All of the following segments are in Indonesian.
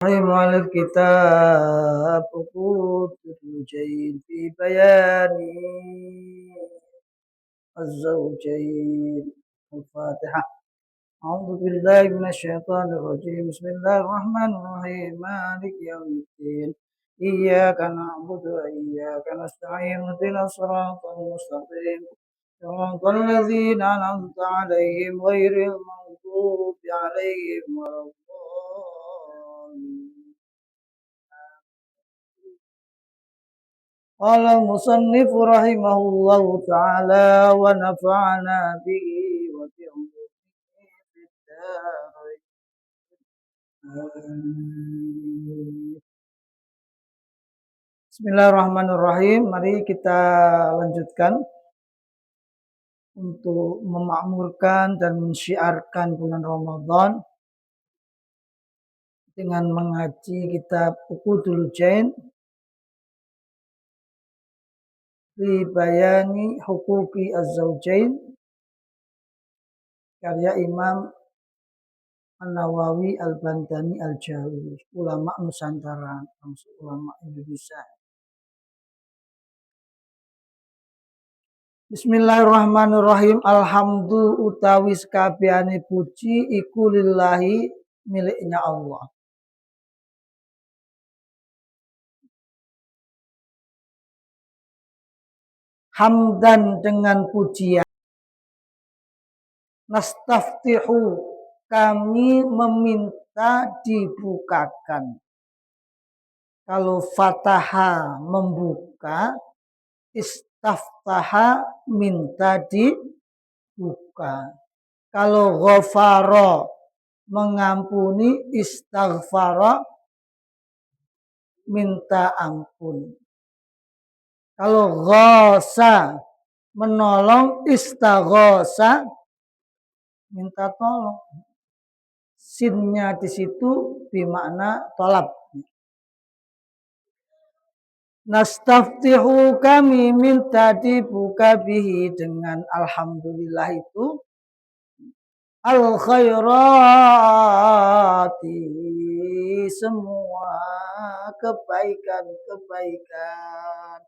على الكتاب وقود الزوجين في بيان الزوجين. الفاتحة. أعوذ بالله من الشيطان الرجيم. بسم الله الرحمن الرحيم. مالك يوم الدين. إياك نعبد وإياك نستعين. اهدنا الصراط المستقيم صراط الذين أنعمت عليهم غير المغضوب عليهم ولا الضالين. قال المصنف رحمه الله تعالى ونفعنا به وبعلومه في الدارين. Bismillahirrahmanirrahim. Mari kita lanjutkan untuk memakmurkan dan mensyiarkan bulan Ramadan dengan mengaji kitab Uqudul Jain fi bayani huquqi az-zawjain karya Imam An-Nawawi Al-Bantani Al-Jawi, ulama Nusantara, ulama Indonesia. Bismillahirrahmanirrahim. Alhamdu utawi sekabehane puji iku lillahi miliknya Allah. Hamdan dengan pujian. Nastaftihu kami meminta dibukakan. Kalau fataha membuka, istaftaha minta dibuka. Kalau ghafara mengampuni, istaghfara minta ampun. Kalau ghasa menolong, istaghasa minta tolong. Sinnya di situ bermakna tolab. Nastaftihu kami minta dibuka bihi dengan alhamdulillah itu al khairati semua kebaikan-kebaikan.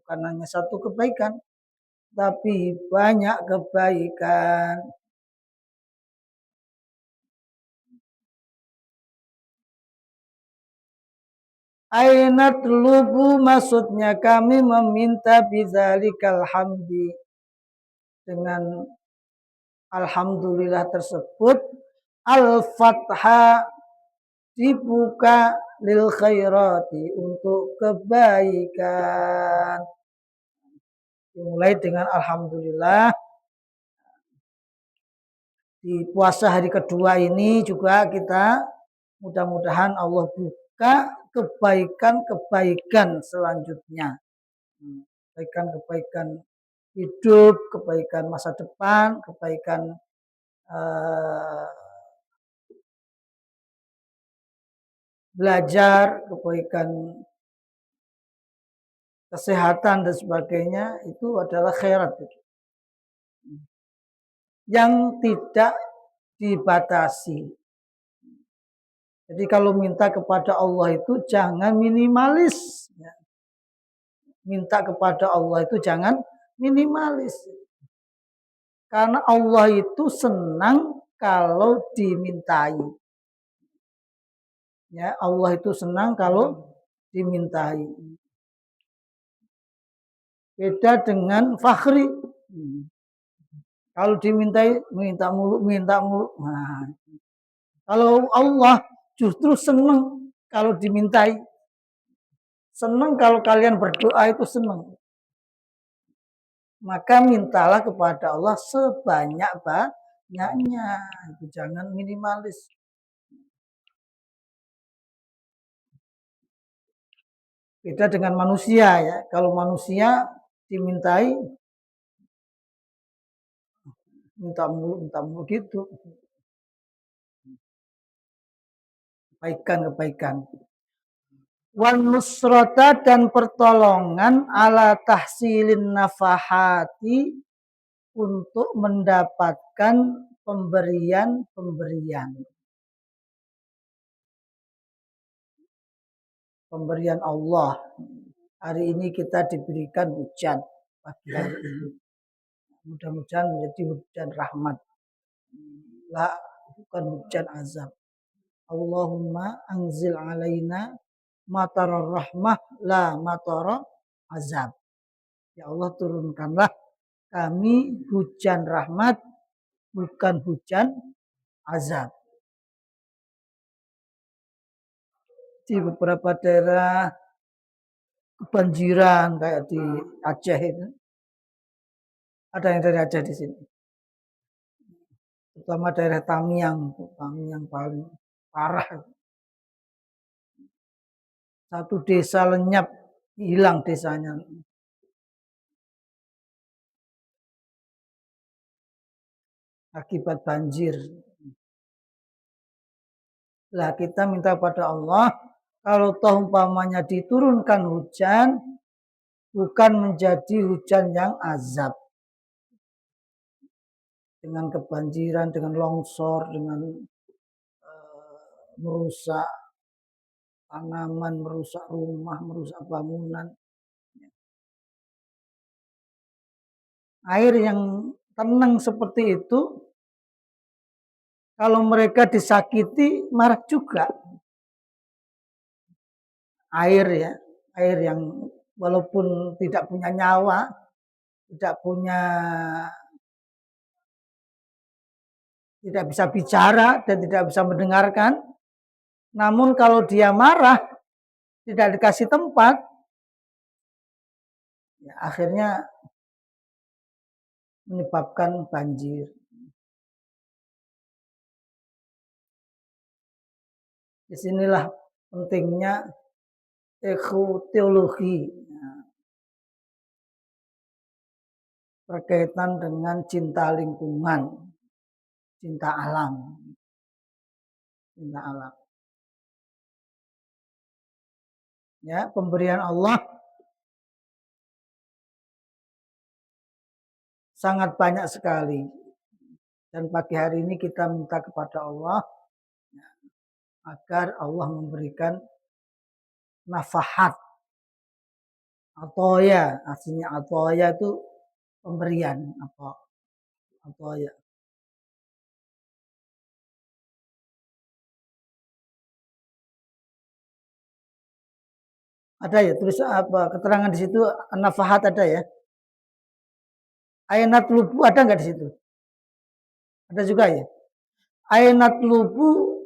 Bukan hanya satu kebaikan, tapi banyak kebaikan. Ainat lubu maksudnya kami meminta bizalikal hamdi dengan alhamdulillah tersebut al-fatha dibuka lil khairati untuk kebaikan. Dimulai dengan alhamdulillah. Di puasa hari kedua ini juga kita mudah-mudahan Allah buka kebaikan-kebaikan selanjutnya. Kebaikan-kebaikan hidup, kebaikan masa depan, kebaikan belajar, kebaikan kesehatan dan sebagainya, itu adalah khairat yang tidak dibatasi. Jadi kalau minta kepada Allah itu jangan minimalis. Minta kepada Allah itu jangan minimalis. Karena Allah itu senang kalau dimintai. Ya, Allah itu senang kalau dimintai. Beda dengan fakhri. Kalau dimintai, minta mulu. Nah, kalau Allah justru senang kalau dimintai. Senang kalau kalian berdoa itu senang. Maka mintalah kepada Allah sebanyak-banyaknya. Itu jangan minimalis. Beda dengan manusia ya. Kalau manusia dimintai minta mulu gitu. Kebaikan. Wan nusrata dan pertolongan ala tahsilin nafahati untuk mendapatkan pemberian. pemberian Allah. Hari ini kita diberikan hujan pagi hari ini. Mudah-mudahan menjadi hujan rahmat. Bukan hujan azab. Allahumma anzil alaina matar rahmah la matar azab. Ya Allah, turunkanlah kami hujan rahmat, bukan hujan azab. Di beberapa daerah kebanjiran kayak di Aceh itu. Ada yang dari Aceh di sini. Terutama daerah Tamiang paling parah. Satu desa lenyap, hilang desanya. Akibat banjir. Lah kita minta pada Allah, kalau toh umpamanya diturunkan hujan, bukan menjadi hujan yang azab. Dengan kebanjiran, dengan longsor, dengan merusak tanaman, merusak rumah, merusak bangunan. Air yang tenang seperti itu, kalau mereka disakiti, marah juga. Air ya, air yang walaupun tidak punya nyawa, tidak bisa bicara dan tidak bisa mendengarkan. Namun kalau dia marah, tidak dikasih tempat, ya akhirnya menyebabkan banjir. Disinilah pentingnya ekoteologi berkaitan dengan cinta lingkungan, cinta alam. Cinta alam. Ya, pemberian Allah sangat banyak sekali. Dan pagi hari ini kita minta kepada Allah agar Allah memberikan nafahat. Atoya, aslinya atoya itu pemberian. Atoya. Ada ya tulis apa keterangan di situ, nafahat ada ya. Ayat lubu ada nggak di situ? Ada juga ya. Ayat lubu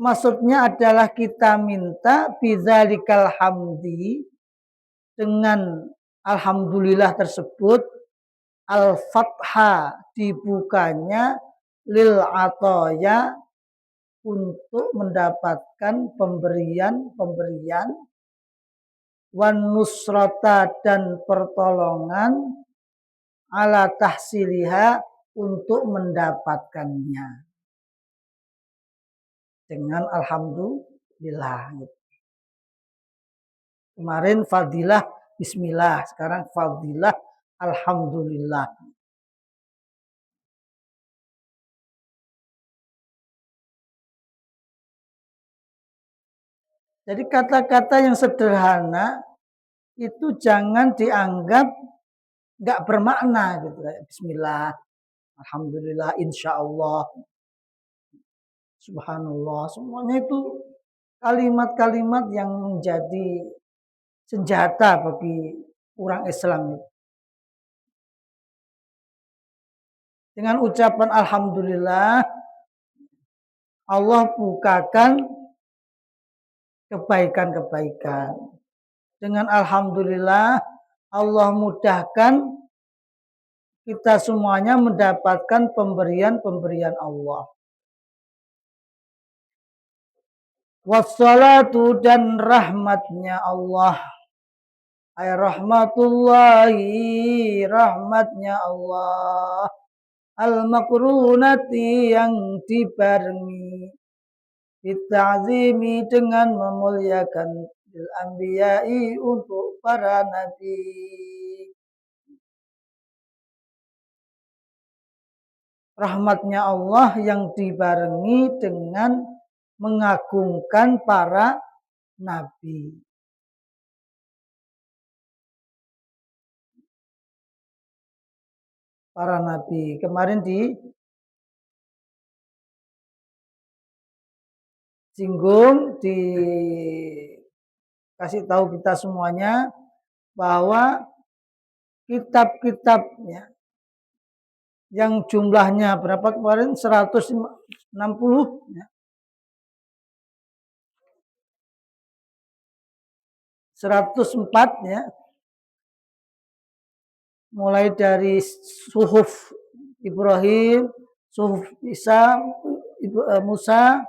maksudnya adalah kita minta bizalikal hamdi, dengan alhamdulillah tersebut, al-fatha dibukanya, lil atoya untuk mendapatkan pemberian, wan nusrata dan pertolongan, ala tahsiliha untuk mendapatkannya. Dengan alhamdulillah. Kemarin fadilah bismillah, sekarang fadilah alhamdulillah. Jadi kata-kata yang sederhana itu jangan dianggap nggak bermakna gitu. Bismillah, alhamdulillah, insya Allah, subhanallah, semuanya itu kalimat-kalimat yang menjadi senjata bagi orang Islam. Dengan ucapan alhamdulillah, Allah bukakan kebaikan-kebaikan. Dengan alhamdulillah, Allah mudahkan kita semuanya mendapatkan pemberian-pemberian Allah. Wassalatu dan rahmatnya Allah. Ay rahmatullahi, rahmatnya Allah. Al-makrunati yang dibarengi. Bita'zimi dengan memuliakan bil anbiya'i untuk para nabi. Rahmatnya Allah yang dibarengi dengan mengagungkan para nabi. Para nabi. Kemarin disinggung, dikasih tahu kita semuanya bahwa kitab-kitabnya yang jumlahnya berapa kemarin 160 ya. 104 ya. Mulai dari suhuf Ibrahim, suhuf Isa, Musa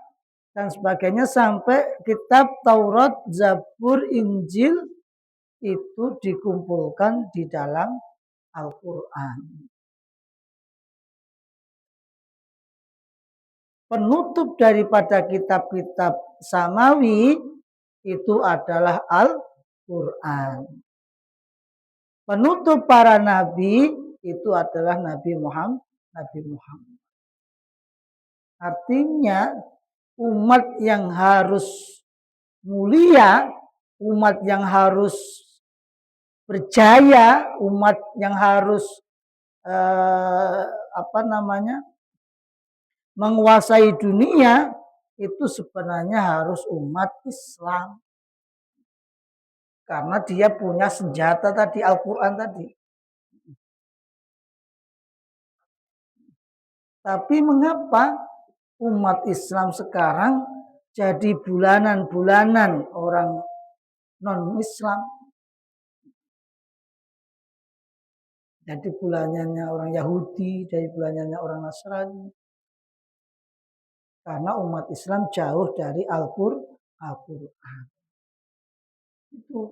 dan sebagainya sampai kitab Taurat, Zabur, Injil itu dikumpulkan di dalam Al-Qur'an. Penutup daripada kitab-kitab samawi itu adalah Al-Qur'an. Penutup para nabi itu adalah Nabi Muhammad. Artinya umat yang harus mulia, umat yang harus berjaya, umat yang harus menguasai dunia itu sebenarnya harus umat Islam. Karena dia punya senjata tadi, Al-Quran tadi. Tapi mengapa umat Islam sekarang jadi bulanan-bulanan orang non-Islam? Jadi bulanannya orang Yahudi, jadi bulanannya orang Nasrani. Karena umat Islam jauh dari Al-Quran. Itu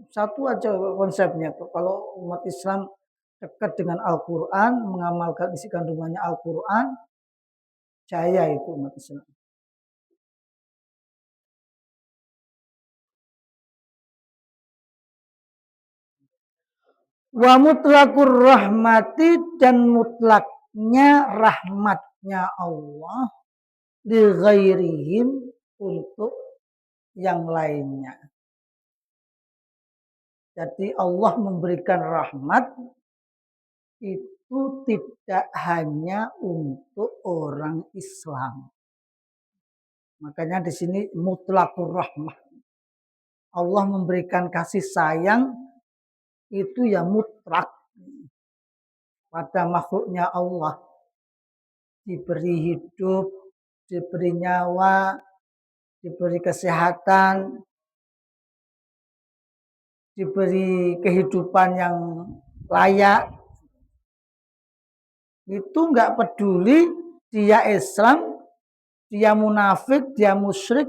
satu aja konsepnya. Kalau umat Islam dekat dengan Al-Quran, mengamalkan isi kandungannya Al-Quran, jaya itu umat Islam. Wa mutlaqur rahmati, dan mutlaknya rahmatnya Allah li ghairihim, untuk yang lainnya. Jadi Allah memberikan rahmat itu tidak hanya untuk orang Islam. Makanya di sini mutlaqur rahmah. Allah memberikan kasih sayang itu ya mutlak pada makhluknya Allah. Diberi hidup, diberi nyawa, diberi kesehatan, diberi kehidupan yang layak. Itu enggak peduli dia Islam, dia munafik, dia musyrik,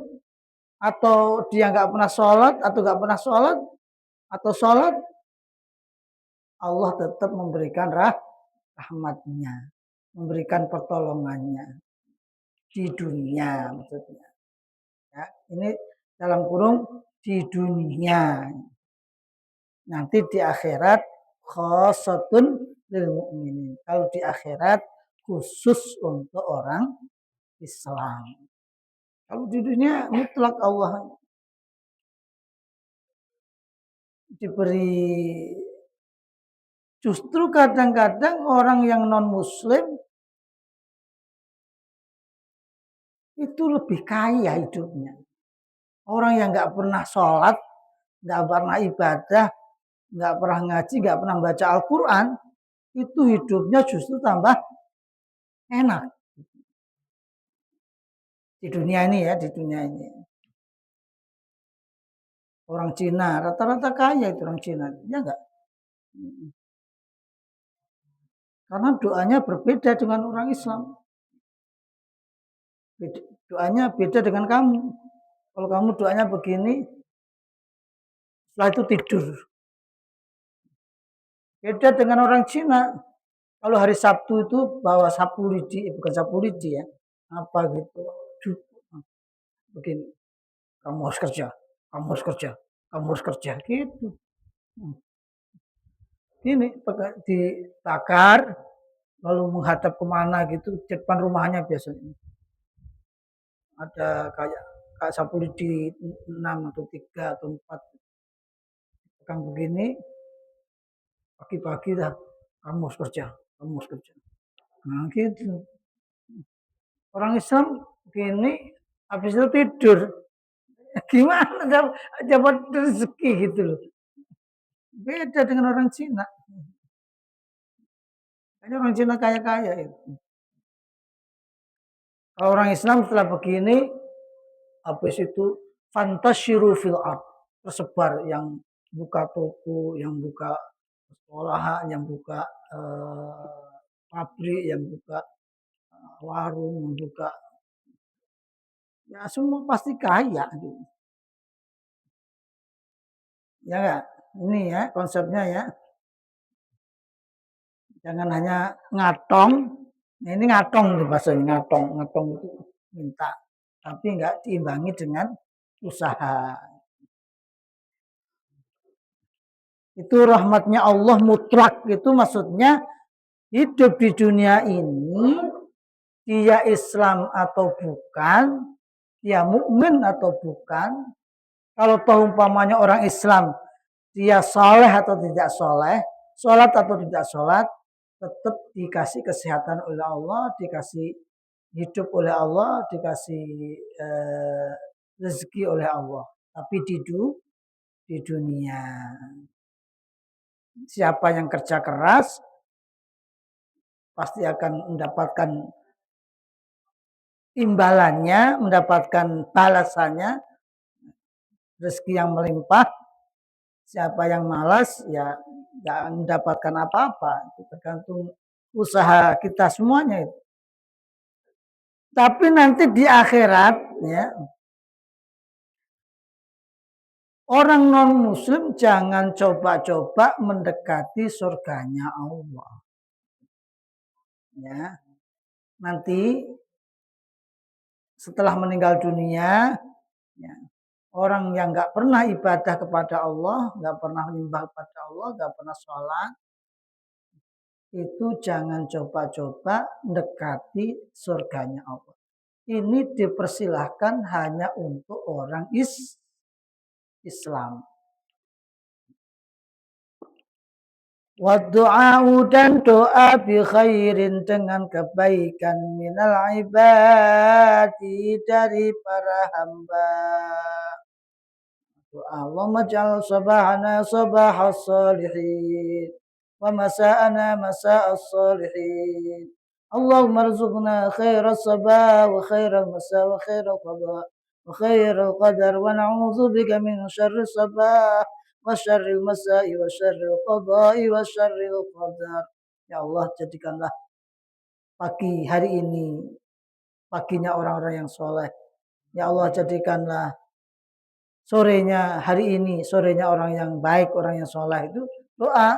atau dia enggak pernah sholat, atau enggak pernah sholat, atau sholat, Allah tetap memberikan rahmatnya, memberikan pertolongannya di dunia maksudnya. Ya, ini dalam kurung di dunia. Nanti di akhirat khosatun lil mu'minin. Kalau di akhirat khusus untuk orang Islam. Kalau di dunia mutlak Allah diberi. Justru kadang-kadang orang yang non muslim itu lebih kaya hidupnya. Orang yang nggak pernah sholat, nggak pernah ibadah, nggak pernah ngaji, nggak pernah baca Al-Quran, itu hidupnya justru tambah enak. Di dunia ini ya, di dunia ini. Orang Cina, rata-rata kaya itu orang Cina. Ya enggak? Karena doanya berbeda dengan orang Islam. Doanya beda dengan kamu. Kalau kamu doanya begini, setelah itu tidur. Beda dengan orang Cina. Kalau hari Sabtu itu bawa sapu lidi, bukan sapu lidi ya, apa gitu, begini, kamu harus kerja, kamu harus kerja, kamu harus kerja, gitu. Ini dibakar, lalu menghadap kemana gitu, depan rumahnya biasanya. Ada kayak Kak Sapuli di 6 atau 3 atau 4 pekan begini, pagi-pagi dah kamu harus kerja, kamu harus kerja. Nah gitu. Orang Islam gini habis itu tidur. Gimana dapat rezeki gitu loh. Beda dengan orang Cina. Ini orang Cina kaya-kaya itu. Kalau orang Islam setelah begini, habis itu fantasyiru fil ard, tersebar yang buka toko, yang buka sekolahan, yang buka pabrik, yang buka warung, yang buka ya semua pasti kaya gitu. Ya enggak? Ini ya konsepnya ya. Jangan hanya ngatong. Nah, ini ngatong tuh bahasanya ngatong. Ngatong itu minta, tapi enggak diimbangi dengan usaha. Itu rahmatnya Allah mutlak, itu maksudnya hidup di dunia ini dia Islam atau bukan, dia mukmin atau bukan. Kalau tahu umpamanya orang Islam dia soleh atau tidak soleh, sholat atau tidak sholat, tetap dikasih kesehatan oleh Allah, dikasih hidup oleh Allah, dikasih rezeki oleh Allah. Tapi di dunia, siapa yang kerja keras pasti akan mendapatkan imbalannya, mendapatkan balasannya, rezeki yang melimpah. Siapa yang malas ya nggak mendapatkan apa-apa. Itu tergantung usaha kita semuanya itu. Tapi nanti di akhirat ya, orang non muslim jangan coba-coba mendekati surganya Allah. Ya. Nanti setelah meninggal dunia, ya, orang yang nggak pernah ibadah kepada Allah, nggak pernah menyembah kepada Allah, nggak pernah sholat, itu jangan coba-coba mendekati surganya Allah. Ini dipersilahkan hanya untuk orang Islam. Wa du'a'u dan doa bi khairin dengan kebaikan minal ibadi dari para hamba. Allahumma ja'al sabahana sabahas salihin wa masa'ana masa'as salihin. Allahumma rzuqna khairas sabah wa khairal masa wa khairal qada wa khairal qadar wa na'udzu bika min syarris sabah wa syarril masa'i wa syarril qada'i wa syarril qadar. Ya Allah, jadikanlah pagi hari ini paginya orang-orang yang soleh. Ya Allah, jadikanlah sorenya hari ini, sorenya orang yang baik, orang yang soleh. Itu doa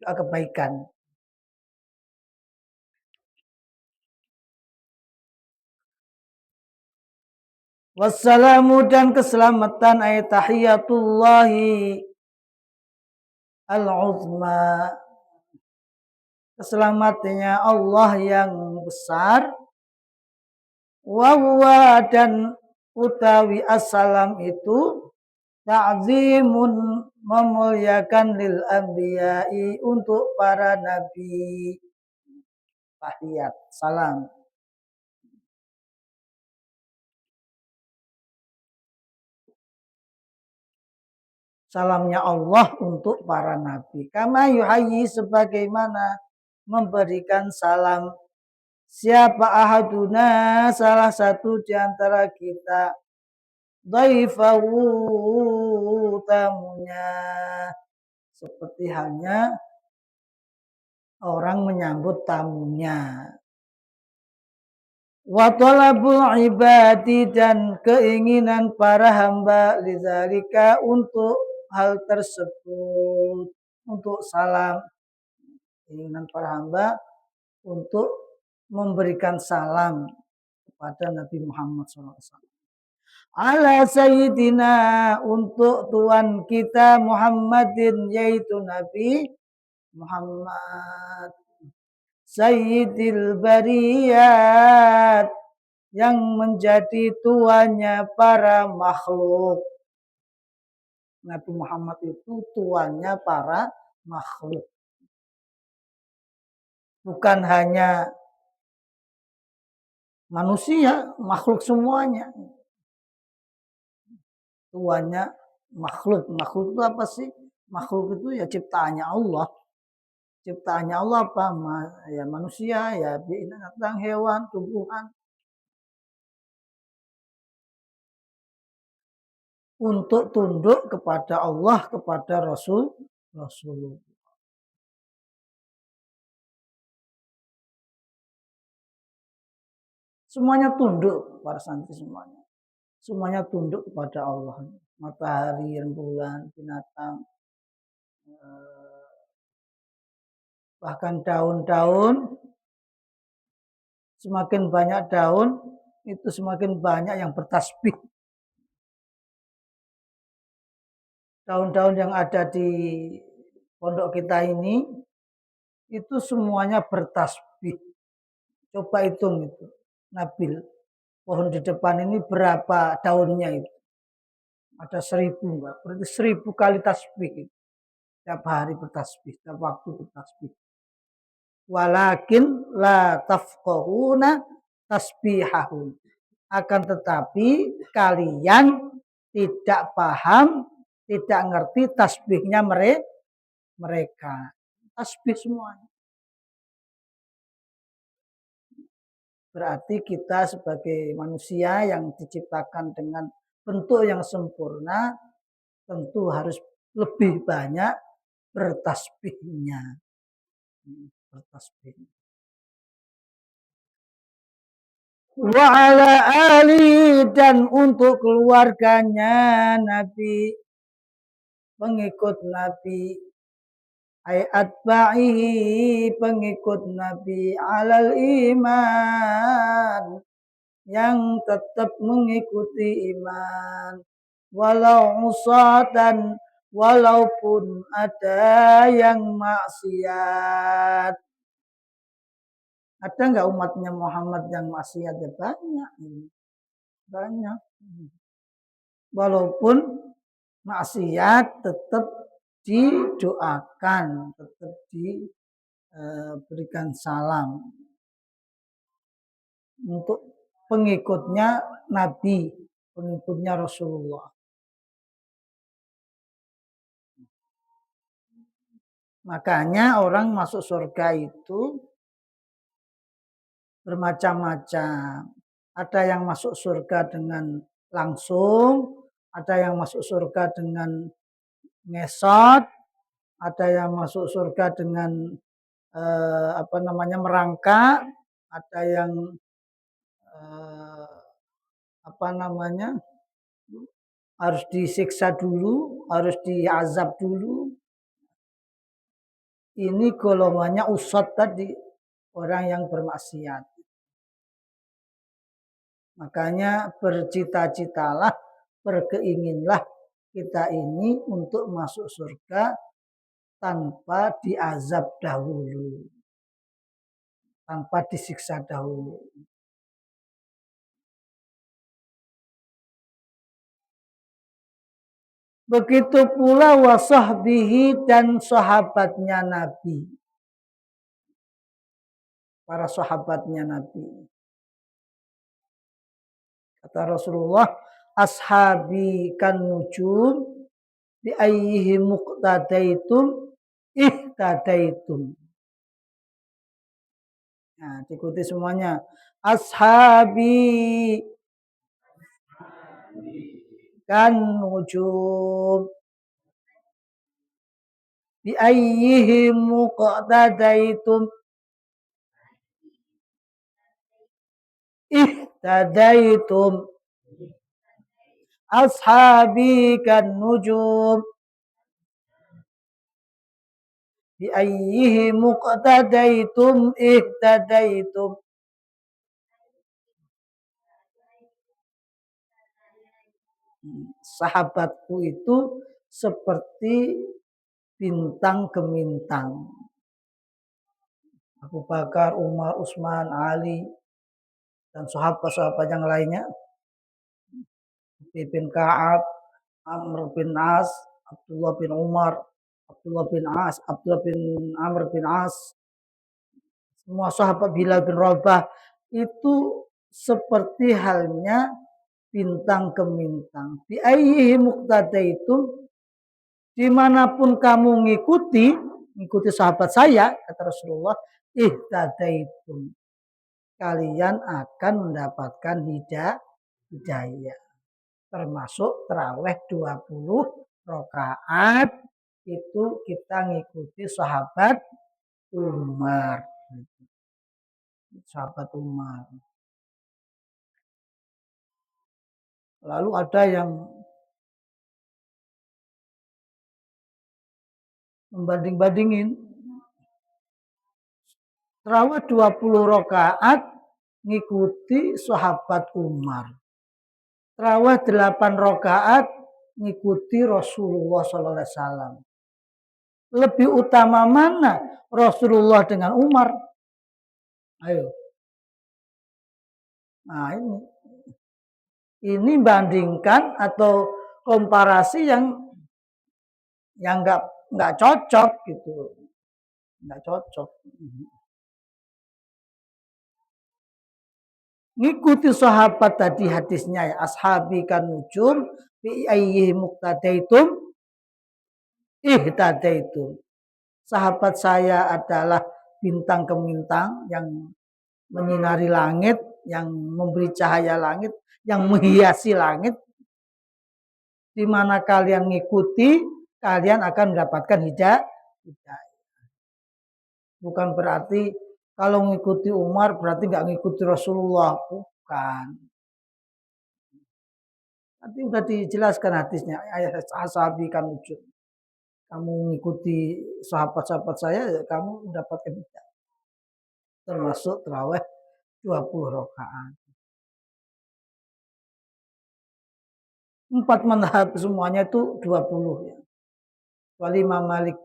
kebaikan. Wassalamu dan keselamatan ayat tahiyatullahi al-uzma. Keselamatannya Allah yang besar. Wa dan utawi assalam itu ta'zimun memuliakan lil anbiya'i untuk para nabi. Tahiyat, salam. Salamnya Allah untuk para nabi. Kama yuhayyi sebagaimana memberikan salam siapa ahaduna salah satu di antara kita dhaifahu tamunya seperti halnya orang menyambut tamunya. Wa talabul ibadi dan keinginan para hamba lidzalika untuk hal tersebut, untuk salam, keinginan para hamba untuk memberikan salam kepada Nabi Muhammad SAW. Ala sayyidina untuk Tuhan kita Muhammadin yaitu Nabi Muhammad Sayyidil bariyat yang menjadi tuannya para makhluk. Nabi Muhammad itu tuannya para makhluk. Bukan hanya manusia, makhluk semuanya. Tuannya makhluk. Makhluk itu apa sih? Makhluk itu ya ciptaannya Allah. Ciptaannya Allah apa? Ya manusia, ya binatang, hewan, tumbuhan. Untuk tunduk kepada Allah, kepada Rasulullah. Semuanya tunduk, para santri semuanya. Semuanya tunduk kepada Allah. Matahari, rembulan, binatang, bahkan daun-daun, semakin banyak daun, itu semakin banyak yang bertasbih. Daun-daun yang ada di pondok kita ini, itu semuanya bertasbih. Coba hitung itu, Nabil. Pohon di depan ini berapa daunnya itu? Ada 1000, Mbak. Berarti 1000 kali tasbih. Tiap hari bertasbih, tiap waktu bertasbih. Walakin la tafqahuna tasbihahum. Akan tetapi kalian tidak paham, tidak ngerti tasbihnya mereka. Tasbih semuanya. Berarti kita sebagai manusia yang diciptakan dengan bentuk yang sempurna, tentu harus lebih banyak bertasbihnya. Bertasbih. Wa ala ali dan untuk keluarganya Nabi, pengikut Nabi, ayat ba'i pengikut Nabi alal iman yang tetap mengikuti iman walau usatan walaupun ada yang maksiat. Ada nggak umatnya Muhammad yang maksiat? Ya banyak, banyak. Walaupun maksiat tetap didoakan, tetap diberikan salam untuk pengikutnya Nabi, pengikutnya Rasulullah. Makanya orang masuk surga itu bermacam-macam. Ada yang masuk surga dengan langsung, ada yang masuk surga dengan ngesot, ada yang masuk surga dengan merangkak, ada yang harus disiksa dulu, harus diazab dulu. Ini golongannya usat tadi, orang yang bermaksiat. Makanya bercita-citalah, berkeinginlah kita ini untuk masuk surga tanpa diazab dahulu, tanpa disiksa dahulu. Begitu pula wasahbihi dan sahabatnya Nabi. Para sahabatnya Nabi. Kata Rasulullah, ashabi kan nujum bi ayyihi muqtadaitum ihtadaitum. Nah, diikuti semuanya. Ashabi kan nujum bi ayyihi muqtadaitum ihtadaitum. Ashabi kan nujum bi ayyihi muqtadaitum ihtadaitum. Sahabatku itu seperti bintang gemintang. Abu Bakar, Umar, Utsman, Ali. dan sahabat-sahabat yang lainnya, bin Ka'ab, Amr bin As, Abdullah bin Umar, Abdullah bin As, Abdullah bin Amr bin As, semua sahabat Bilal bin Rabah itu seperti halnya bintang gemintang. Bi ayyihi muqtadaitum, dimanapun kamu ngikuti sahabat saya, kata Rasulullah, ihtadaitum, kalian akan mendapatkan hidayah. Termasuk terawih 20 rakaat itu kita ngikuti sahabat Umar. Sahabat Umar. Lalu ada yang membanding-bandingin. Terawih 20 rakaat ngikuti sahabat Umar. Terawih 8 rakaat ngikuti Rasulullah SAW. Lebih utama mana Rasulullah dengan Umar? Ayo. Nah ini bandingkan atau komparasi yang nggak cocok gitu, nggak cocok. Ngikuti sahabat tadi hadisnya ya, ashabi kan nujum bi ayyihi muqtadaitum ihtadaitum. Sahabat saya adalah bintang gemintang yang menyinari langit, yang memberi cahaya langit, yang menghiasi langit. Di mana kalian ngikuti, kalian akan mendapatkan hidayah. Bukan berarti kalau ngikuti Umar berarti nggak ngikuti Rasulullah, bukan. Nanti udah dijelaskan hadisnya, ayat ashabi kan ujub. Kamu ngikuti sahabat-sahabat saya, kamu mendapatkan hidayah. Termasuk terawih 20 rakaat. 4 mazhab semuanya itu 20 ya. Kecuali Imam Malik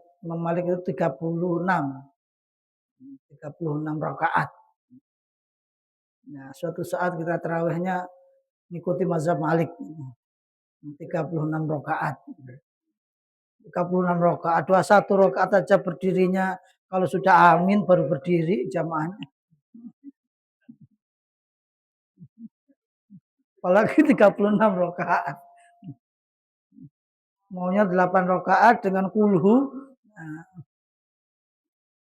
itu 36 rakaat. Nah, suatu saat kita terawihnya mengikuti mazhab Malik 36 rakaat. 36 rakaat, 21 rakaat aja berdirinya kalau sudah amin baru berdiri jamaahnya. Apalagi 36 rakaat. Maunya 8 rakaat dengan kulhu,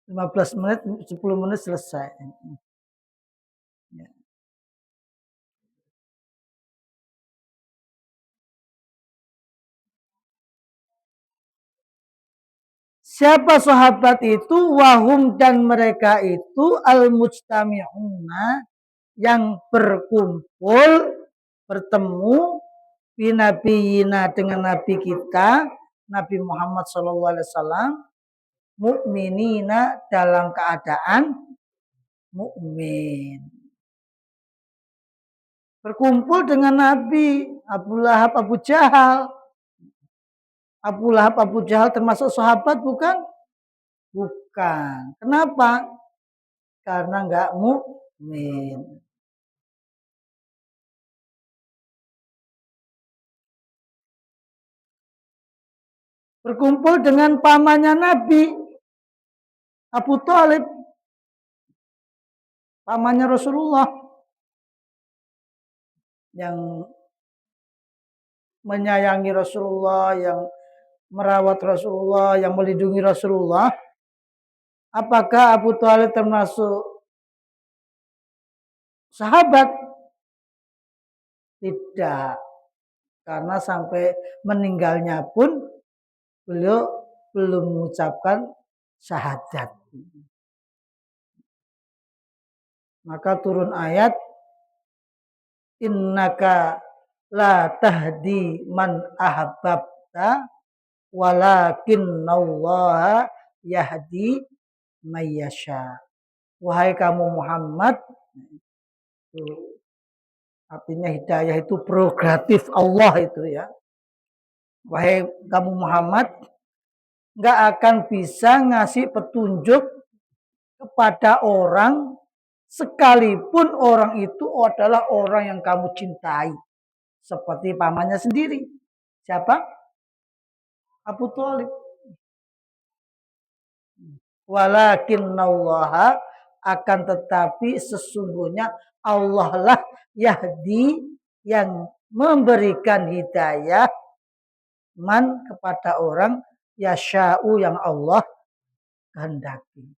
15 menit, 10 menit selesai. Siapa sahabat itu? Wahum, dan mereka itu al-mujtami'una, yang berkumpul, bertemu binabiyina, dengan nabi kita, Nabi Muhammad SAW, mukminina, dalam keadaan mukmin. Berkumpul dengan Nabi. Abu Lahab, Abu Jahal. Abu Lahab, Abu Jahal termasuk sahabat bukan? Bukan. Kenapa? Karena enggak mukmin. Berkumpul dengan pamannya Nabi, Abu Thalib, pamannya Rasulullah, yang menyayangi Rasulullah, yang merawat Rasulullah, yang melindungi Rasulullah. Apakah Abu Thalib termasuk sahabat? Tidak. Karena sampai meninggalnya pun beliau belum mengucapkan syahadat. Maka turun ayat, innaka la tahdi man ahbabta walakinallaha yahdi mayyasha. Wahai kamu Muhammad, artinya hidayah itu prerogatif Allah itu ya. Wahai kamu Muhammad, nggak akan bisa ngasih petunjuk kepada orang sekalipun orang itu adalah orang yang kamu cintai. Seperti pamannya sendiri. Siapa? Abu Thalib. Walakinallaha, akan tetapi sesungguhnya Allah lah yahdi, yang memberikan hidayah man, kepada orang yasha'u, yang Allah kehendaki.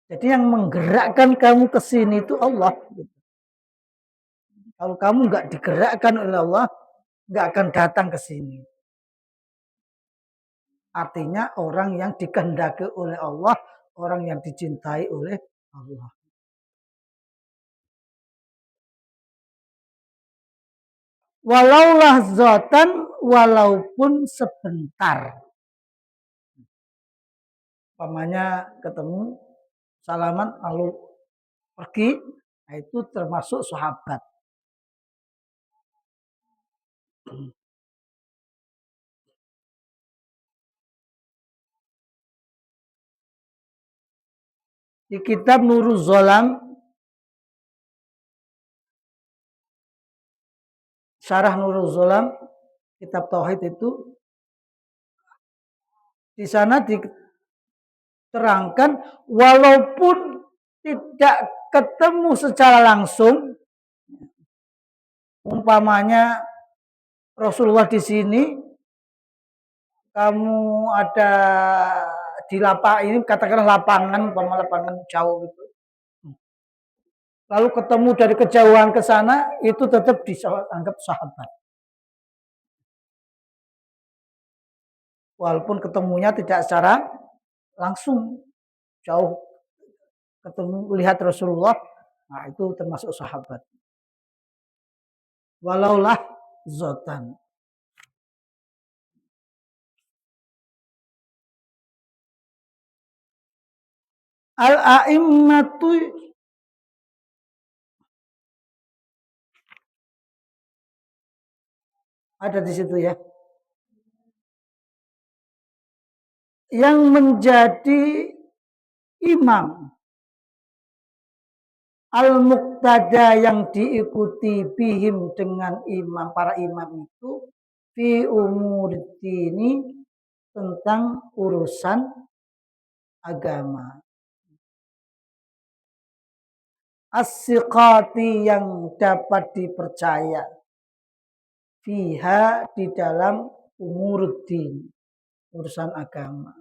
Jadi yang menggerakkan kamu ke sini itu Allah. Kalau kamu nggak digerakkan oleh Allah, nggak akan datang ke sini. Artinya orang yang dikehendaki oleh Allah, orang yang dicintai oleh Allah. Walau lahzatan, walaupun sebentar. Umpamanya ketemu, salaman, lalu pergi, nah itu termasuk sahabat. Di kitab Nurul Zolam, Syarah Nurul Zolam, kitab Tauhid itu, di sana diterangkan walaupun tidak ketemu secara langsung, umpamanya Rasulullah di sini, kamu ada di lapangan ini, katakanlah lapangan jauh itu. Lalu ketemu dari kejauhan ke sana, itu tetap dianggap sahabat. Walaupun ketemunya tidak secara langsung, jauh ketemu lihat Rasulullah, nah itu termasuk sahabat. Walaulah zotan. Al-a'immatu, ada di situ ya. Yang menjadi imam, al-muqtada, yang diikuti bihim, dengan imam, para imam itu, fi umuridini, tentang urusan agama. As-siqati, yang dapat dipercaya, fiha, di dalam umuruddin, urusan agama.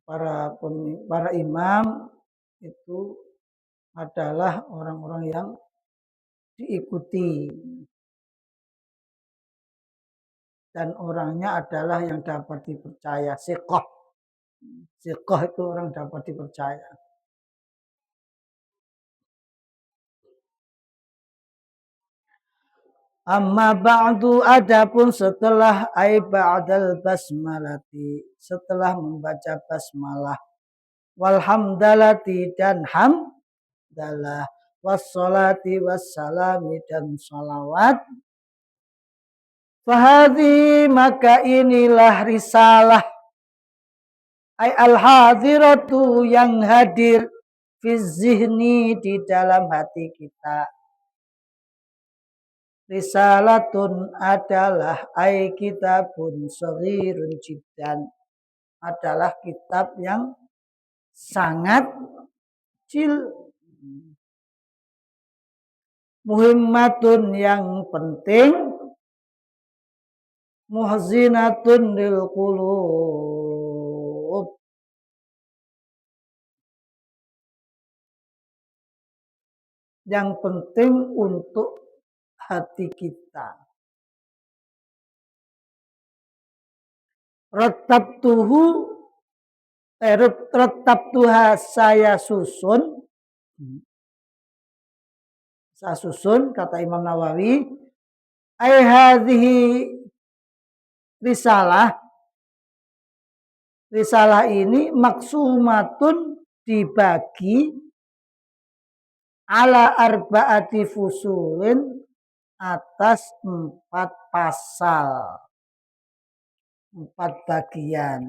Para imam itu adalah orang-orang yang diikuti, dan orangnya adalah yang dapat dipercaya. Siqah itu orang dapat dipercaya. Amma ba'du, adapun setelah ba'dal basmalati, setelah membaca basmalah, walhamdalati, dan hamdalah, wassalati wassalami, dan salawat, fahadhi, maka inilah risalah, al-hadiratu, yang hadir, fi zihni, di dalam hati kita. Risalatun adalah kitabun shaghirun jiddan, adalah kitab yang sangat kecil. Muhimmatun, yang penting. Muhzinatun lil qulub, yang penting untuk hati kita. Rattabtuha, saya susun. Saya susun, kata Imam Nawawi, hadhihi risalah, risalah ini maksumatun, dibagi, ala arba'ati fusulin, atas 4 pasal. 4 bagian.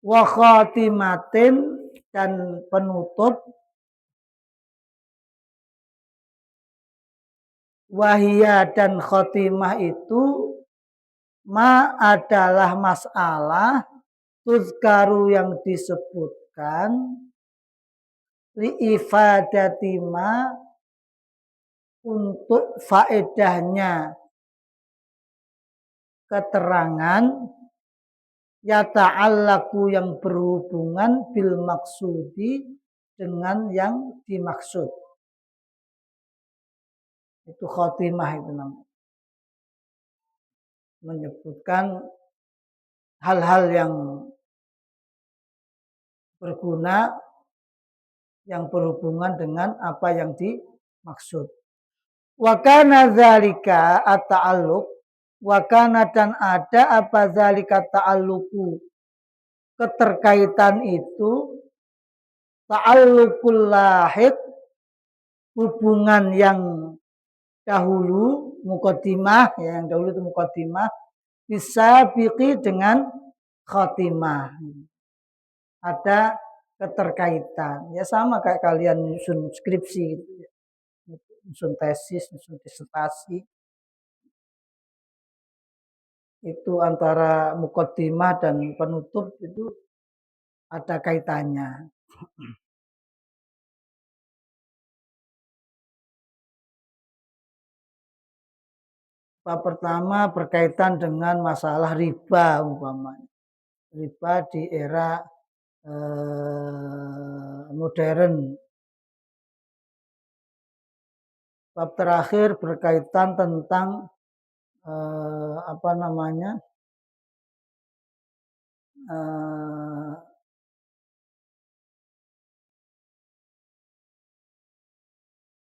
Wa khatimatin dan penutup. Wahia dan khotimah itu ma adalah masalah tuzkaru yang disebutkan liifadatima untuk faedahnya keterangan yata'allaku yang berhubungan bil maksudi dengan yang dimaksud. Itu khotimah itu namanya. Menyebutkan hal-hal yang berguna yang berhubungan dengan apa yang dimaksud. Wa kana dzalika at-ta'alluq wa kana dan ada apa dzalika ta'alluqu keterkaitan itu ta'alluqul lahiq hubungan yang dahulu muqaddimah ya, yang dahulu itu muqaddimah bisa biqi dengan khotimah. Ada keterkaitan. Ya sama kayak kalian nyusun skripsi gitu ya. Nyusun tesis, nyusun disertasi. Itu antara muqaddimah dan penutup itu ada kaitannya. Bab pertama berkaitan dengan masalah riba umpamanya. Riba di era modern. Bab terakhir berkaitan tentang apa namanya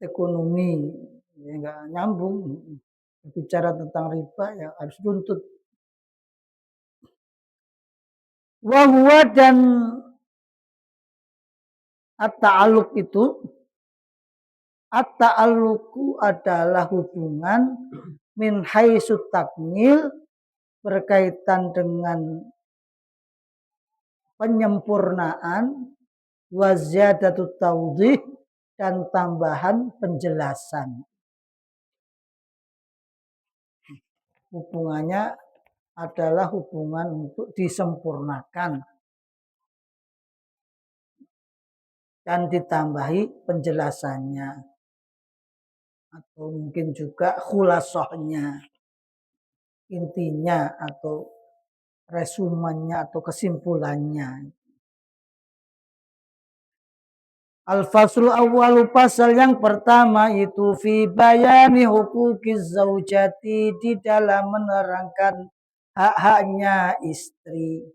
ekonomi, ya nggak nyambung. Bicara tentang riba ya harus runtut. Wahwa dan at-ta'alluq itu at-ta'alluqu adalah hubungan min haitsu takmil berkaitan dengan penyempurnaan wa ziyadatu tawdih dan tambahan penjelasan. Hubungannya adalah hubungan untuk disempurnakan dan ditambahi penjelasannya atau mungkin juga khulasohnya, intinya atau resumennya atau kesimpulannya. Al-faslu awwalu pasal yang pertama itu fi bayani huquqiz zaujati di dalam menerangkan hak-haknya istri.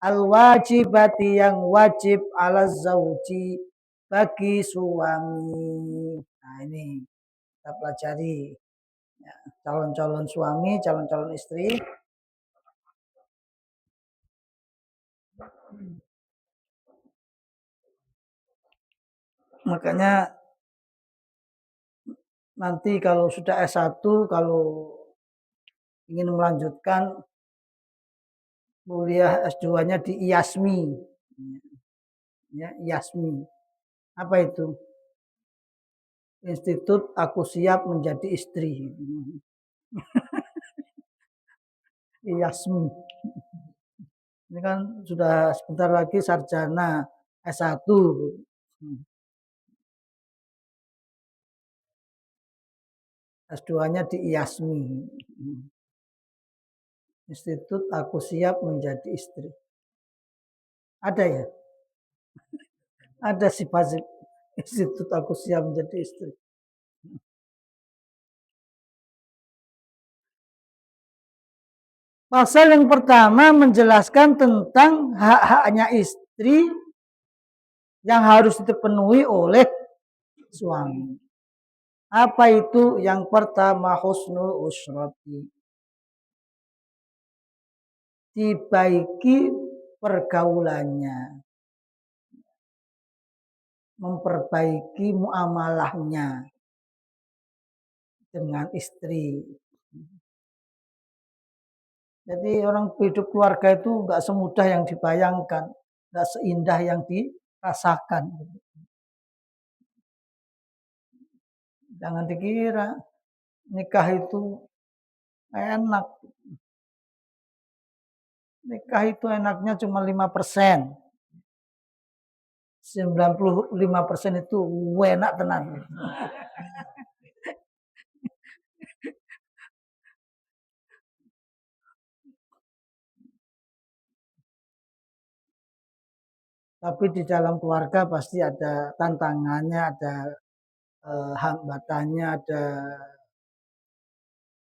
Al-wajibati yang wajib ala zauji bagi suami. Nah ini kita pelajari ya, calon-calon suami, calon-calon istri. Makanya nanti kalau sudah S1, kalau ingin melanjutkan kuliah S2-nya di IASMI. Ya, IASMI. Apa itu? Institut Aku Siap Menjadi Istri. IASMI. Ini kan sudah sebentar lagi sarjana S1. S2-nya di IASMI. Institut Aku Siap Menjadi Istri. Ada ya? Ada sifat Institut Aku Siap Menjadi Istri. Pasal yang pertama menjelaskan tentang hak-haknya istri yang harus dipenuhi oleh suami. Apa itu? Yang pertama husnul usrati. Dibaiki pergaulannya. Memperbaiki muamalahnya dengan istri. Jadi orang hidup keluarga itu nggak semudah yang dibayangkan, nggak seindah yang dirasakan. Jangan dikira nikah itu enak. Nikah itu enaknya cuma 5%. 95% itu enak tenan. Tapi di dalam keluarga pasti ada tantangannya, ada hambatannya, ada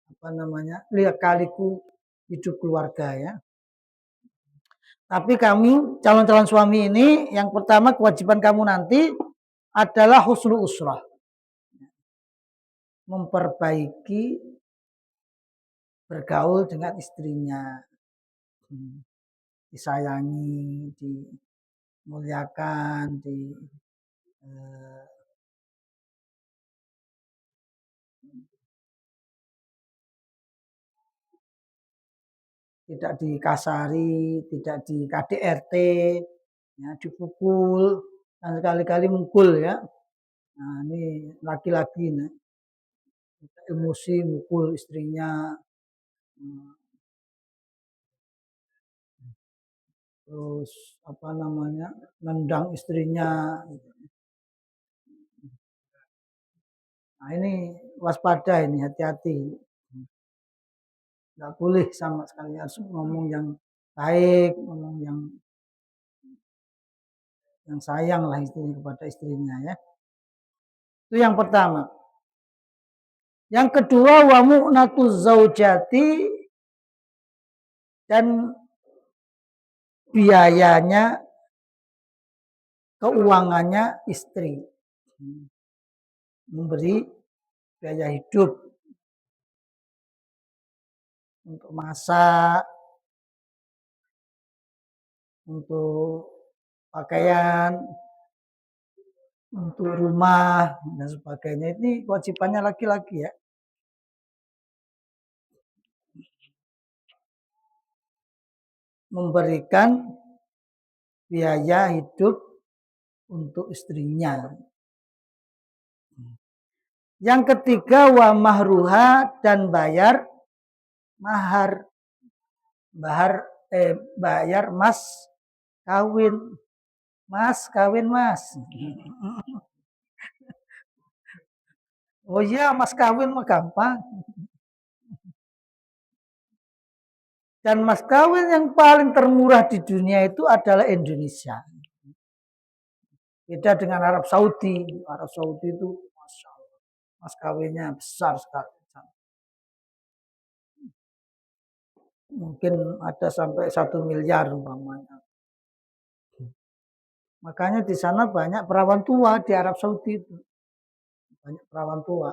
apa namanya, liak-liku hidup keluarga ya. Tapi kami calon-calon suami ini yang pertama kewajiban kamu nanti adalah husnul usrah. Memperbaiki bergaul dengan istrinya. Disayangi, dimuliakan, eh, tidak dikasari, tidak di KDRT, ya, dipukul, dan sekali-kali mukul ya. Nah, ini laki-laki nih, emosi mukul istrinya, terus apa namanya, nendang istrinya. Nah, ini waspada ini, hati-hati. Nggak boleh sama sekali, harus ngomong yang baik, ngomong yang sayang lah istrinya kepada istrinya ya. Itu yang pertama. Yang kedua, wa mu'natu zaujati, dan biayanya, keuangannya istri. Memberi biaya hidup untuk masak, untuk pakaian, untuk rumah dan sebagainya. Ini kewajibannya laki-laki ya. Memberikan biaya hidup untuk istrinya. Yang ketiga, wa mahruha, dan bayar mahar. Bayar mas kawin. Mas kawin mas. Oh iya, mas kawin mah gampang. Dan mas kawin yang paling termurah di dunia itu adalah Indonesia. Beda dengan Arab Saudi. Arab Saudi itu Masya Allah, mas kawinnya besar sekali. Mungkin ada sampai 1 miliar umpamanya. Makanya di sana banyak perawan tua di Arab Saudi itu. Banyak perawan tua.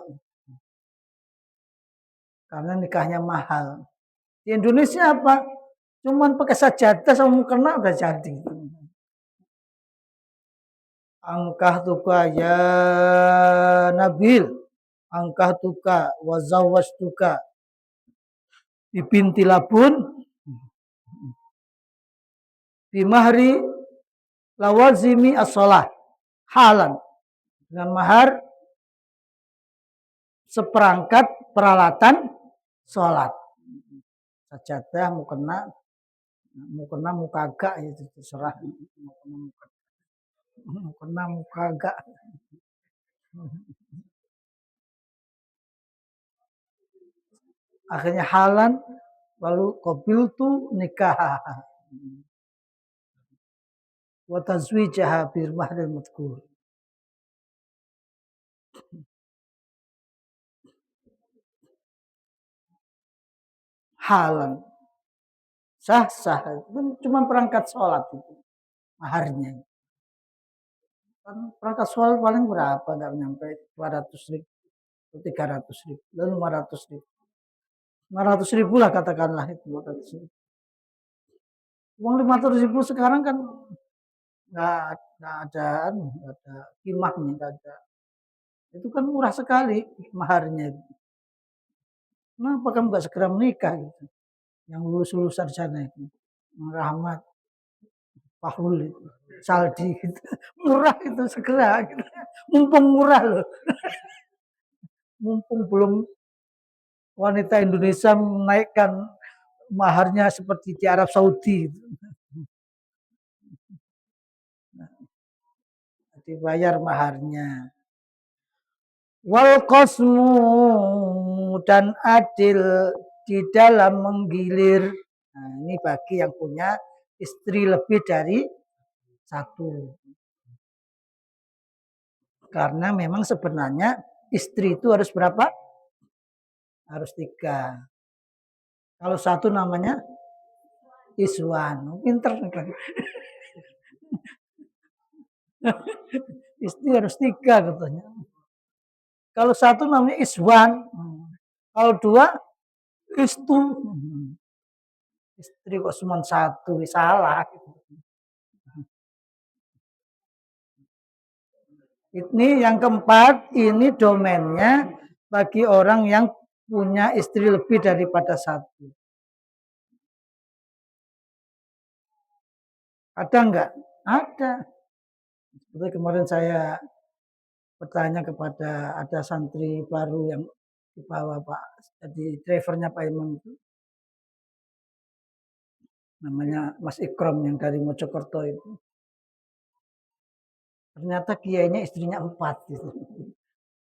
Karena nikahnya mahal. Di Indonesia apa? Cuman pakai sajadah sama mukena udah jadi. Angkah tuka ya Nabil. Angkah tuka wazawas tuka. Bibinti labun. Bimahri lawazimi as-sholah. Halan. Dengan mahar seperangkat peralatan sholat. Sajadah, mukena mukagak itu terserah. Mukena mukagak. Akhirnya halan, lalu qabil tu nikah. Wa tazwijaha bir mahril madkur. Halan. Sah. Cuma perangkat sholat itu. Maharnya. Perangkat sholat paling berapa? Nggak nyampe 200.000. 300.000. Lalu 500.000. 500.000 lah katakanlah itu. 500.000. Uang 500.000 sekarang kan nggak ada kimahnya, nggak ada. Itu kan murah sekali maharnya. Kenapa kamu nggak segera menikah gitu? yang lulus sarjana itu, Rahmat, Fahul itu, Saldi gitu. Murah itu segera gitu. Mumpung murah loh. Mumpung belum wanita Indonesia menaikkan maharnya seperti di Arab Saudi. Dibayar maharnya. Wal qasmu dan adil di dalam menggilir. Nah, ini bagi yang punya istri lebih dari satu. Karena memang sebenarnya istri itu harus berapa? Harus 3. Kalau satu namanya iswan. Pinter. Istri harus 3 katanya. Kalau satu namanya iswan. Kalau 2 istu. Istri kok cuma 1, salah. Ini yang keempat, ini domainnya bagi orang yang punya istri lebih daripada 1. Ada enggak? Ada. Seperti kemarin saya bertanya kepada ada santri baru yang dibawa Pak, jadi drivernya Pak Imam itu. Namanya Mas Ikrom yang dari Mojokerto itu. Ternyata kiainya istrinya 4 gitu.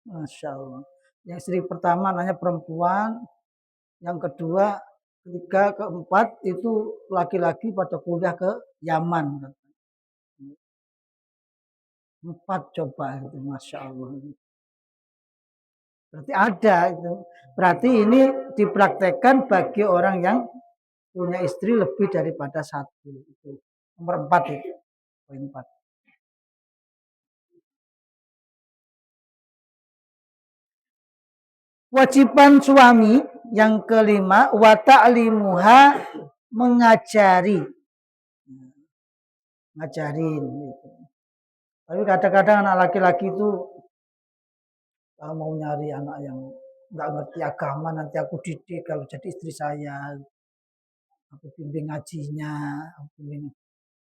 Masya Allah. Yang istri pertama nanya perempuan, yang kedua, ketiga, keempat itu laki-laki pada kuliah ke Yaman. 4 coba itu, Masya Allah. Berarti ada itu. Berarti ini dipraktekkan bagi orang yang punya istri lebih daripada 1. Itu nomor 4 itu. Poin 4. Kewajiban suami yang kelima, wa ta'limuha, mengajari. Ngajarin gitu. Tapi kadang-kadang anak laki-laki itu mau nyari anak yang nggak ngerti agama, nanti aku didik kalau jadi istri saya, aku bimbing ngajinya, aku bimbing.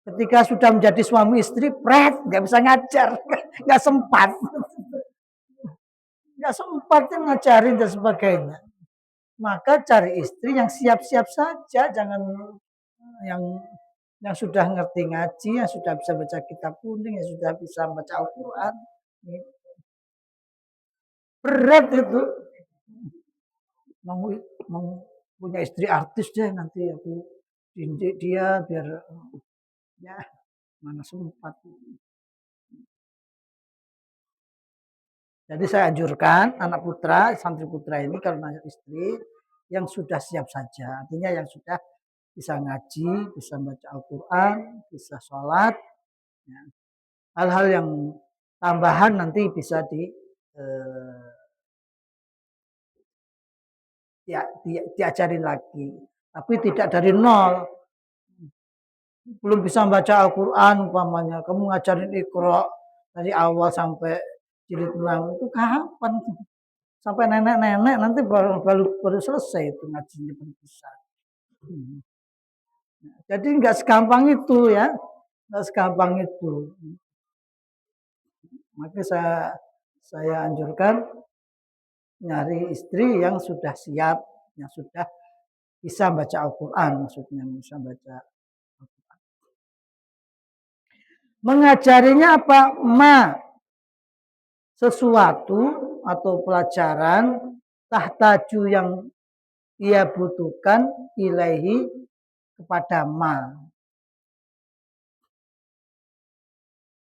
Ketika sudah menjadi suami istri, nggak bisa ngajar, nggak sempat, nggak sempat ngajarin dan sebagainya. Maka cari istri yang siap-siap saja, jangan yang sudah ngerti ngaji, yang sudah bisa baca kitab kuning, yang sudah bisa baca Al-Quran. Berat itu. Mau punya istri artis deh, nanti aku didik dia biar ya mana sempat. Jadi saya anjurkan anak putra, santri putra ini kalau nanya istri yang sudah siap saja, artinya yang sudah bisa ngaji, bisa baca Al-Quran, bisa sholat. Ya. Hal-hal yang tambahan nanti bisa diajarin lagi. Tapi tidak dari nol. Belum bisa baca Al-Quran umpamanya. Kamu ngajarin Iqra dari awal sampai jilid 6 itu kapan? Sampai nenek-nenek nanti baru selesai itu ngajinya bisa. Jadi nggak segampang itu ya, nggak segampang itu. Maka saya anjurkan nyari istri yang sudah siap, yang sudah bisa baca Al-Quran, maksudnya bisa baca Al-Quran. Mengajarinya apa? Sesuatu atau pelajaran tahtaju yang ia butuhkan ilaihi kepada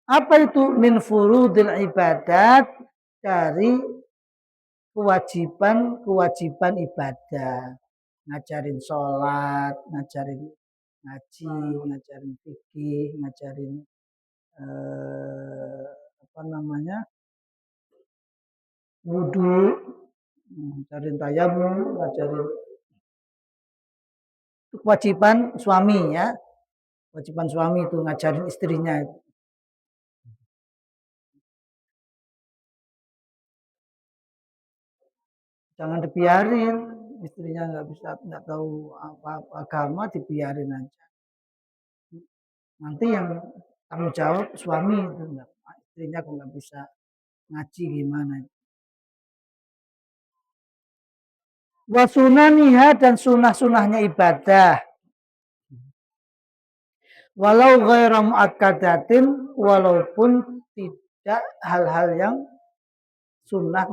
Apa itu min furudil ibadat, dari kewajiban ibadah. Ngajarin sholat, ngajarin ngaji, ngajarin fikih, ngajarin apa namanya, wudhu, ngajarin tayamum, ngajarin. Itu kewajiban suami ya. Kewajiban suami itu ngajarin istrinya itu. Jangan dibiarin. istrinya nggak tahu apa agama, dibiarin aja. Nanti yang tanggung jawab suami itu enggak, istrinya kok nggak bisa ngaji gimana. Wa sunaniha dan sunah-sunahnya ibadah. Walau ghaira muakkadatin, walaupun tidak hal-hal yang sunnah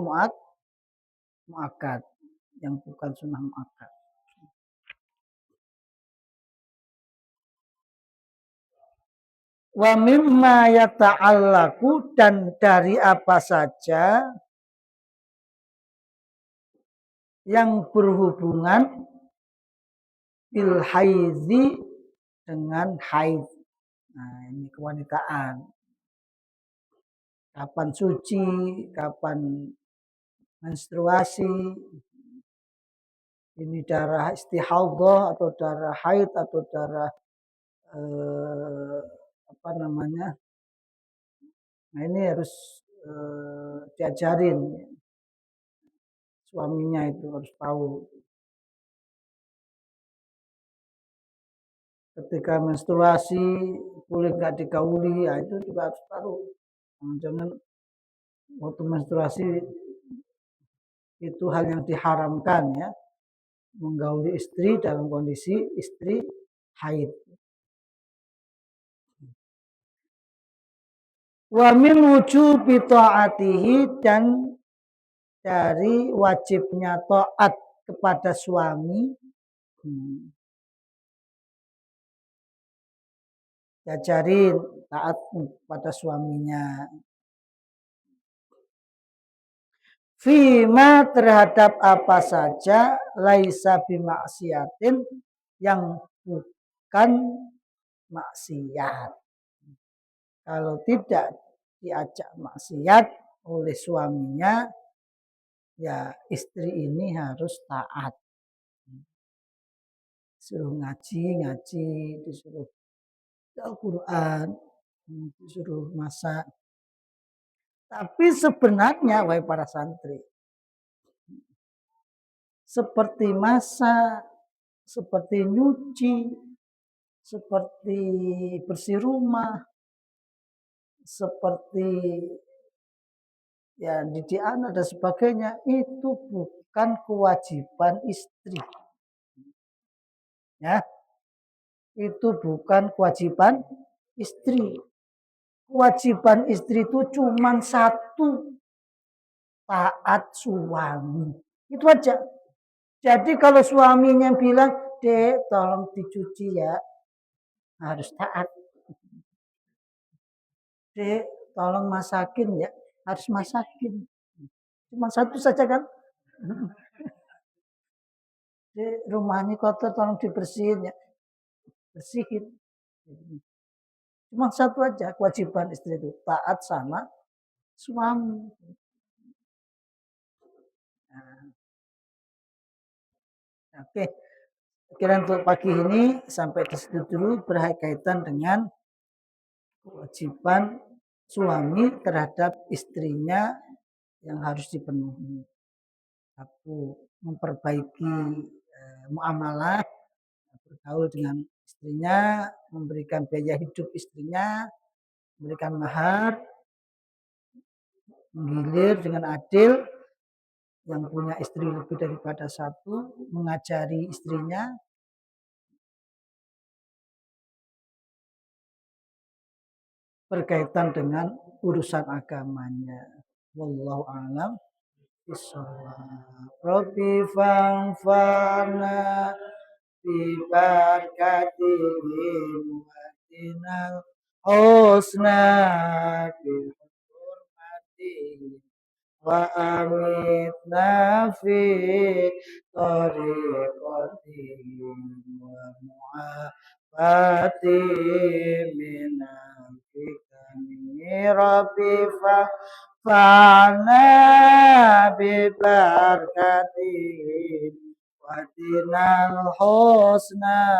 muakkad, yang bukan sunnah muakkad. Wa mimma yata'allaku, dan dari apa saja yang berhubungan bil haidzi, dengan haid. Nah, ini kewanitaan. Kapan suci, kapan menstruasi, ini darah istihadhah atau darah haid atau darah apa namanya. Nah, ini harus diajarin, suaminya itu harus tahu. Ketika menstruasi boleh nggak digauli, ya itu juga harus tahu. Jangan waktu menstruasi itu hal yang diharamkan ya, menggauli istri dalam kondisi istri haid. Wa min wujubi ta'atihi, dan dari wajibnya taat kepada suami. Diajarin taat pada suaminya. Fima, terhadap apa saja, laisa bimaksiatin, yang bukan maksiat. Kalau tidak diajak maksiat oleh suaminya, ya istri ini harus taat. Disuruh ngaji, disuruh Al-Quran, disuruh masak. Tapi sebenarnya, wahai para santri, seperti masak, seperti nyuci, seperti bersih rumah, seperti ya didik anak dan sebagainya, itu bukan kewajiban istri. Ya, itu bukan kewajiban istri. Kewajiban istri itu cuma satu, taat suami. Itu aja. Jadi kalau suaminya bilang, "Dek, tolong dicuci ya," harus taat. "Dek, tolong masakin ya," harus masakin. Cuma satu saja kan. "Dek, rumahnya kotor, tolong dibersihin ya," bersihin. Cuma satu aja kewajiban istri itu, taat sama suami. Nah, oke, kira untuk pagi ini sampai di situ dulu, berkaitan dengan kewajiban suami terhadap istrinya yang harus dipenuhi. Satu, memperbaiki muamalah, bergaul dengan istrinya, memberikan biaya hidup istrinya, memberikan mahar, menggilir dengan adil, yang punya istri lebih daripada satu, mengajari istrinya, berkaitan dengan urusan agamanya. Wallahu a'lam bishawab. Rabbi fa'fana bi barakatihim wa dinal husna bi hurmatihim wa amitna fi tariqatihim wa mu'afatihim minal fikani rabbi fa'na bi barakatihim wa dinal husna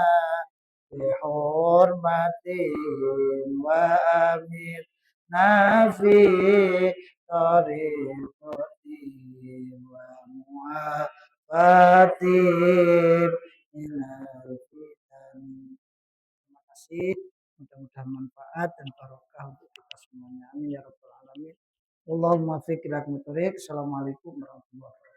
bi hurmatihim wa amitna fi tariqatihim wa khawatir minal fitan. Terima kasih. Mudah-mudahan manfaat dan barokah untuk kita semuanya. Amin ya rabbal alamin. Allahumma fiqh ila Assalamualaikum warahmatullahi wabarakatuh.